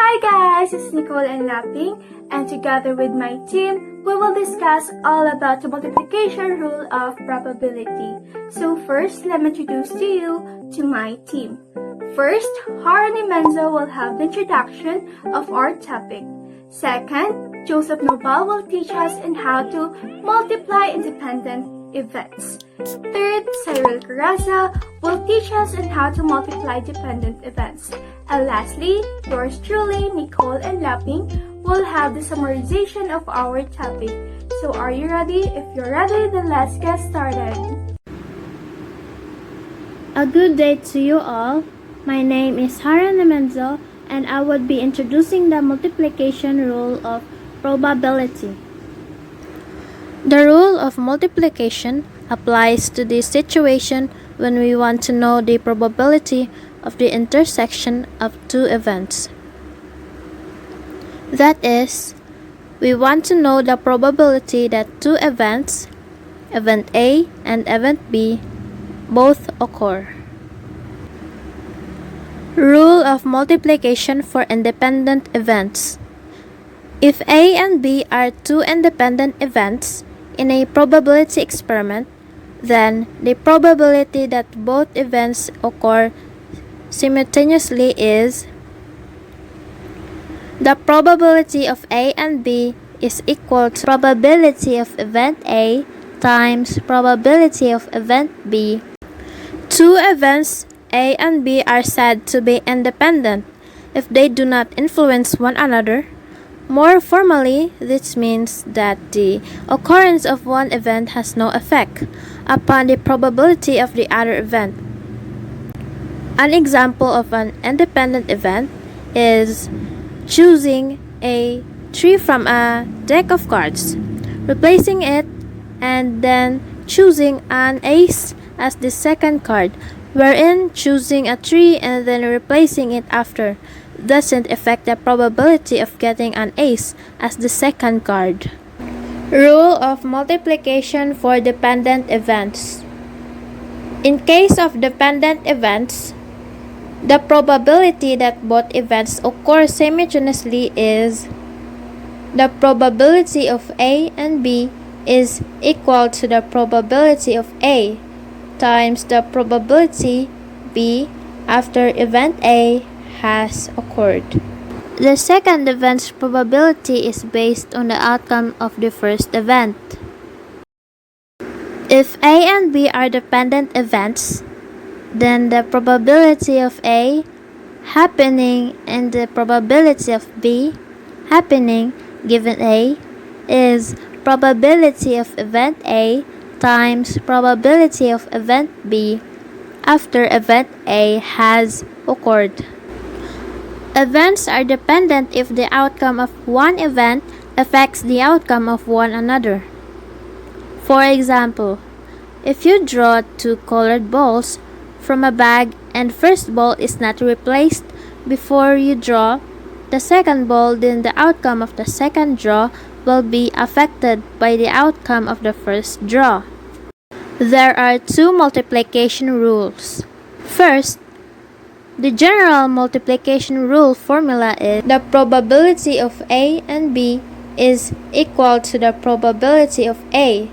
Hi guys, it's Nicole and Lapping, and together with my team, we will discuss all about the multiplication rule of probability. So first, let me introduce to you to my team. First, Harani Menzo will have the introduction of our topic. Second, Joseph Nobel will teach us on how to multiply independent events. Third, Cyril Caraza will teach us on how to multiply dependent events. And lastly, yours truly, Nicole and Lapping, will have the summarization of our topic. So are you ready? If you're ready, then let's get started. A good day to you all. My name is Harana Menzo, and I would be introducing the multiplication rule of probability. The rule of multiplication applies to the situation when we want to know the probability of the intersection of two events. That is, we want to know the probability that two events, event A and event B, both occur. Rule of multiplication for independent events. If A and B are two independent events in a probability experiment, then the probability that both events occur simultaneously is the probability of A and B is equal to probability of event A times probability of event B. Two events A and B are said to be independent if they do not influence one another. More formally, this means that the occurrence of one event has no effect upon the probability of the other event. An example of an independent event is choosing a tree from a deck of cards, replacing it, and then choosing an ace as the second card, wherein choosing a tree and then replacing it after doesn't affect the probability of getting an ace as the second card. Rule of multiplication for dependent events. In case of dependent events, the probability that both events occur simultaneously is the probability of A and B is equal to the probability of A times the probability B after event A has occurred. The second event's probability is based on the outcome of the first event. If A and B are dependent events, then the probability of A happening and the probability of B happening given A is probability of event A times probability of event B after event A has occurred. Events are dependent if the outcome of one event affects the outcome of one another. For example, if you draw two colored balls from a bag and first ball is not replaced before you draw the second ball, then the outcome of the second draw will be affected by the outcome of the first draw. There are two multiplication rules. First, the general multiplication rule formula is the probability of A and B is equal to the probability of A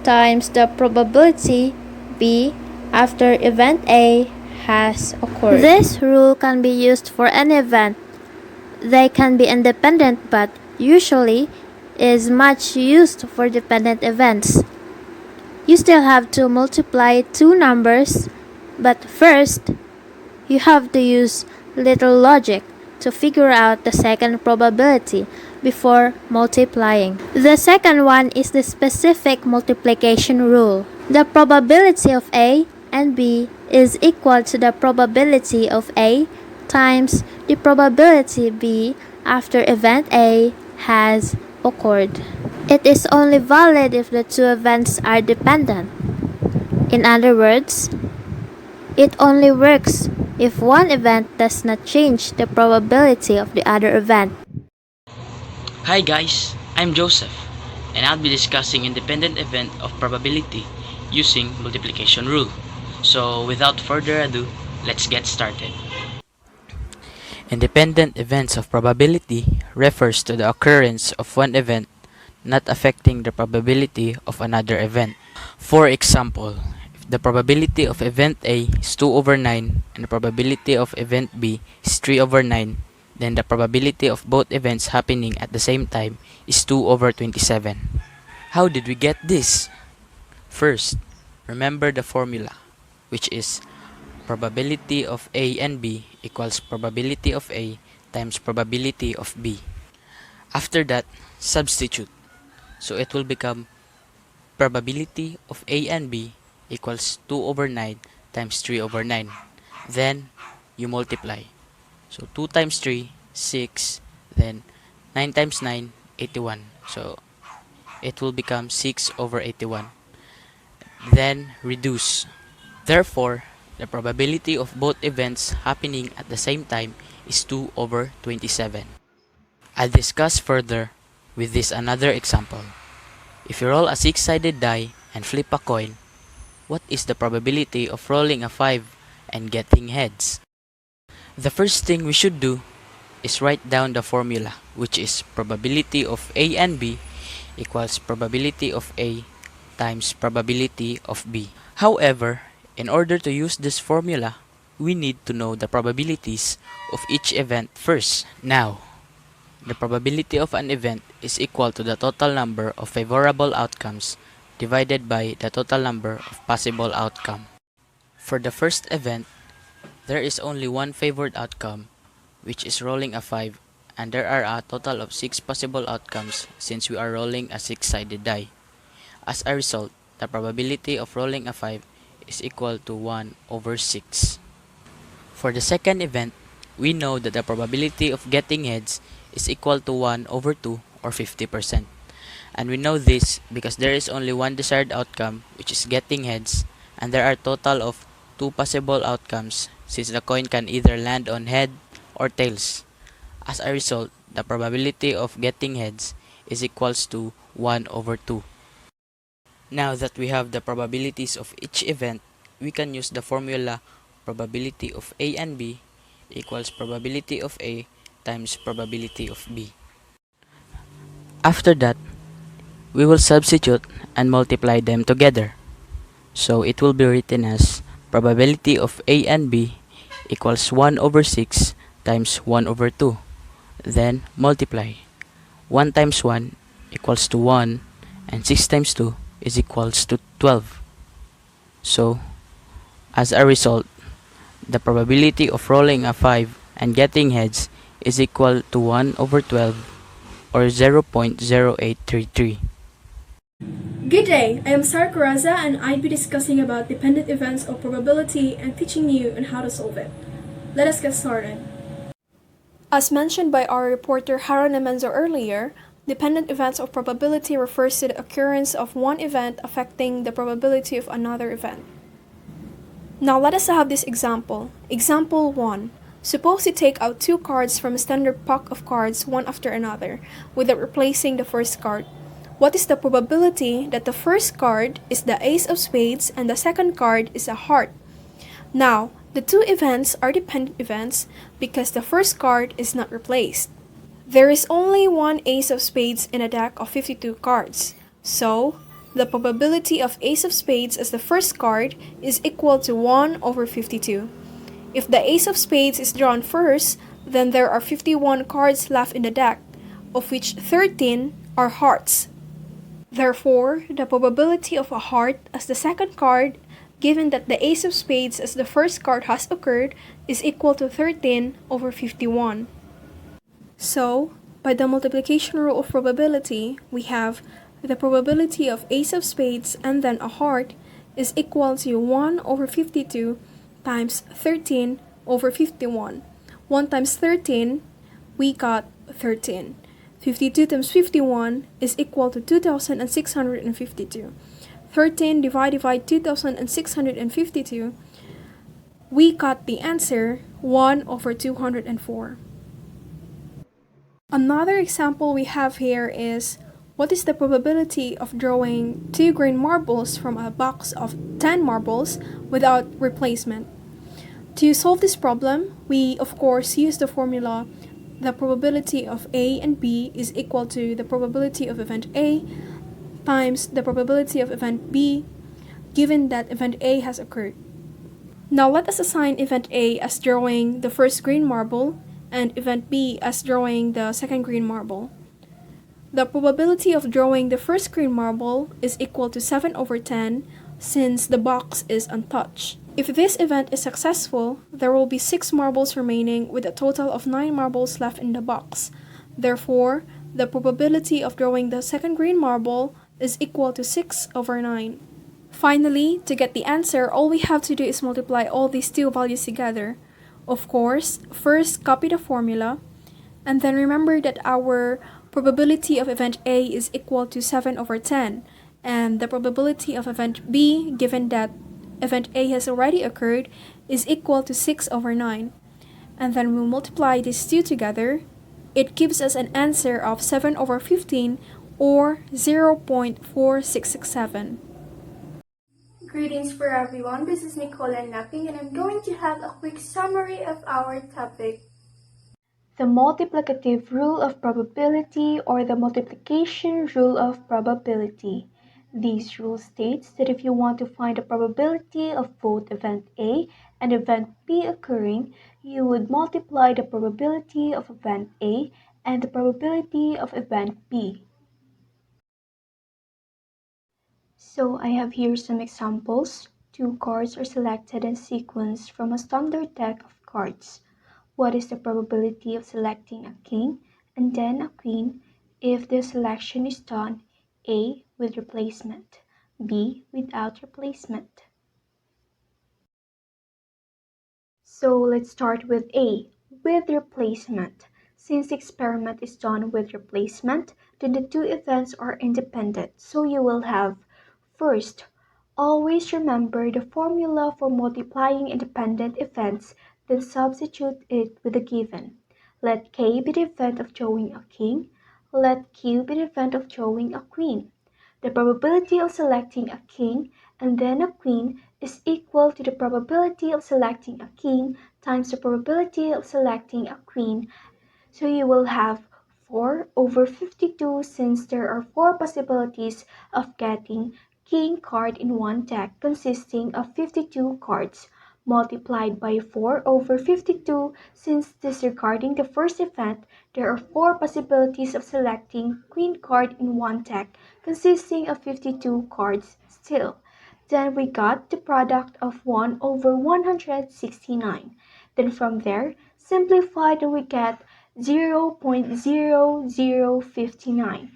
times the probability B after event A has occurred. This rule can be used for any event. They can be independent but usually is much used for dependent events. You still have to multiply two numbers, but first, you have to use little logic to figure out the second probability before multiplying. The second one is the specific multiplication rule. The probability of A and B is equal to the probability of A times the probability B after event A has occurred. It is only valid if the two events are dependent. In other words, it only works if one event does not change the probability of the other event. Hi guys, I'm Joseph, and I'll be discussing independent event of probability using multiplication rule. So without further ado, let's get started. Independent events of probability refers to the occurrence of one event not affecting the probability of another event. For example, if the probability of event A is 2 over 9 and the probability of event B is 3 over 9, then the probability of both events happening at the same time is 2 over 27. How did we get this? First, remember the formula, which is probability of A and B equals probability of A times probability of B. After that, substitute. So it will become probability of A and B equals 2 over 9 times 3 over 9. Then, you multiply. So 2 times 3, 6. Then 9 times 9, 81. So it will become 6 over 81. Then, reduce. Therefore, the probability of both events happening at the same time is 2 over 27. I'll discuss further with this another example. If you roll a 6-sided die and flip a coin, what is the probability of rolling a 5 and getting heads? The first thing we should do is write down the formula, which is probability of A and B equals probability of A times probability of B. However, in order to use this formula, we need to know the probabilities of each event first. Now, the probability of an event is equal to the total number of favorable outcomes divided by the total number of possible outcomes. For the first event, there is only one favored outcome, which is rolling a 5, and there are a total of 6 possible outcomes since we are rolling a 6-sided die. As a result, the probability of rolling a 5 is equal to 1 over 6. For the second event, we know that the probability of getting heads is equal to 1 over 2 or 50%. And we know this because there is only one desired outcome, which is getting heads, and there are total of 2 possible outcomes since the coin can either land on head or tails. As a result, the probability of getting heads is equals to 1 over 2. Now that we have the probabilities of each event, we can use the formula probability of A and B equals probability of A times probability of B. After that, we will substitute and multiply them together. So it will be written as probability of A and B equals 1 over 6 times 1 over 2. Then multiply. 1 times 1 equals to 1 and 6 times 2 is equals to 12. So, as a result, the probability of rolling a 5 and getting heads is equal to 1 over 12 or 0.0833. Good day, I am Sarah Coraza and I'd be discussing about dependent events of probability and teaching you on how to solve it. Let us get started. As mentioned by our reporter Haron Amenzo earlier, dependent events of probability refers to the occurrence of one event affecting the probability of another event. Now let us have this example. Example 1. Suppose you take out 2 cards from a standard pack of cards one after another without replacing the first card. What is the probability that the first card is the ace of spades and the second card is a heart? Now, the 2 events are dependent events because the first card is not replaced. There is only one ace of spades in a deck of 52 cards. So, the probability of ace of spades as the first card is equal to 1 over 52. If the ace of spades is drawn first, then there are 51 cards left in the deck, of which 13 are hearts. Therefore, the probability of a heart as the second card, given that the ace of spades as the first card has occurred, is equal to 13 over 51. So, by the multiplication rule of probability, we have the probability of ace of spades and then a heart is equal to 1 over 52 times 13 over 51. 1 times 13, we got 13. 52 times 51 is equal to 2,652. 13 divided by 2,652, we got the answer 1 over 204. Another example we have here is, what is the probability of drawing 2 green marbles from a box of 10 marbles without replacement? To solve this problem, we of course use the formula the probability of A and B is equal to the probability of event A times the probability of event B, given that event A has occurred. Now let us assign event A as drawing the first green marble and event B as drawing the second green marble. The probability of drawing the first green marble is equal to 7/10 since the box is untouched. If this event is successful, there will be 6 marbles remaining with a total of 9 marbles left in the box. Therefore, the probability of drawing the second green marble is equal to 6/9. Finally, to get the answer, all we have to do is multiply all these two values together. Of course, first copy the formula, and then remember that our probability of event A is equal to 7/10, and the probability of event B, given that event A has already occurred, is equal to 6/9. And then we multiply these two together. It gives us an answer of 7/15 or 0.4667. Greetings for everyone, this is Nicola Napping and I'm going to have a quick summary of our topic. The multiplicative rule of probability or the multiplication rule of probability. This rule states that if you want to find the probability of both event A and event B occurring, you would multiply the probability of event A and the probability of event B. So I have here some examples. 2 cards are selected in sequence from a standard deck of cards. What is the probability of selecting a king and then a queen if the selection is done A with replacement, B without replacement? So let's start with A, with replacement. Since the experiment is done with replacement, then the two events are independent. So you will have, first, always remember the formula for multiplying independent events, then substitute it with the given. Let K be the event of drawing a king. Let Q be the event of drawing a queen. The probability of selecting a king and then a queen is equal to the probability of selecting a king times the probability of selecting a queen. So you will have 4/52 since there are 4 possibilities of getting king card in one deck consisting of 52 cards, multiplied by 4/52 since disregarding the first event, there are 4 possibilities of selecting queen card in one deck consisting of 52 cards still. Then we got the product of 1/169. Then from there, simplify and we get 0.0059.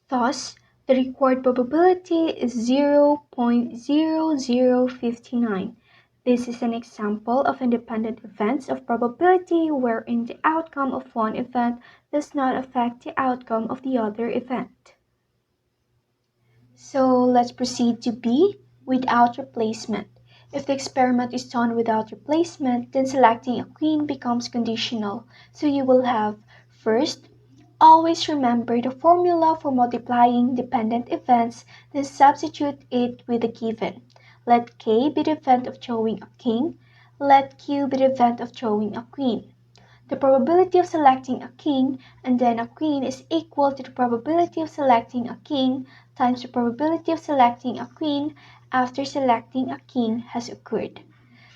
Thus, the required probability is 0.0059. This is an example of independent events of probability wherein the outcome of one event does not affect the outcome of the other event. So let's proceed to B, without replacement. If the experiment is done without replacement, then selecting a queen becomes conditional. So you will have, first, always remember the formula for multiplying dependent events, then substitute it with the given. Let K be the event of drawing a king. Let Q be the event of drawing a queen. The probability of selecting a king and then a queen is equal to the probability of selecting a king times the probability of selecting a queen after selecting a king has occurred.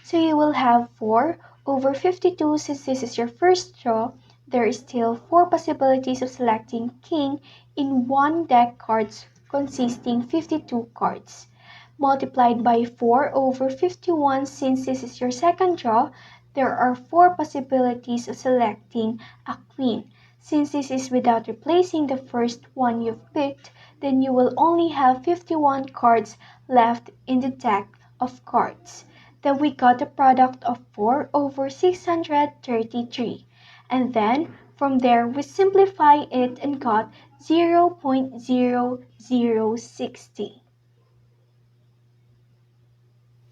So you will have 4/52 since this is your first draw. There is still 4 possibilities of selecting king in one deck cards consisting 52 cards. Multiplied by 4/51 since this is your second draw, there are 4 possibilities of selecting a queen. Since this is without replacing the first one you've picked, then you will only have 51 cards left in the deck of cards. Then we got the product of 4/633. And then from there we simplify it and got 0.0060.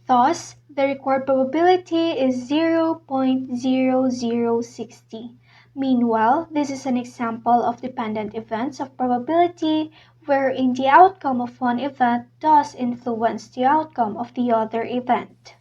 Thus, the required probability is 0.0060. Meanwhile, this is an example of dependent events of probability wherein the outcome of one event does influence the outcome of the other event.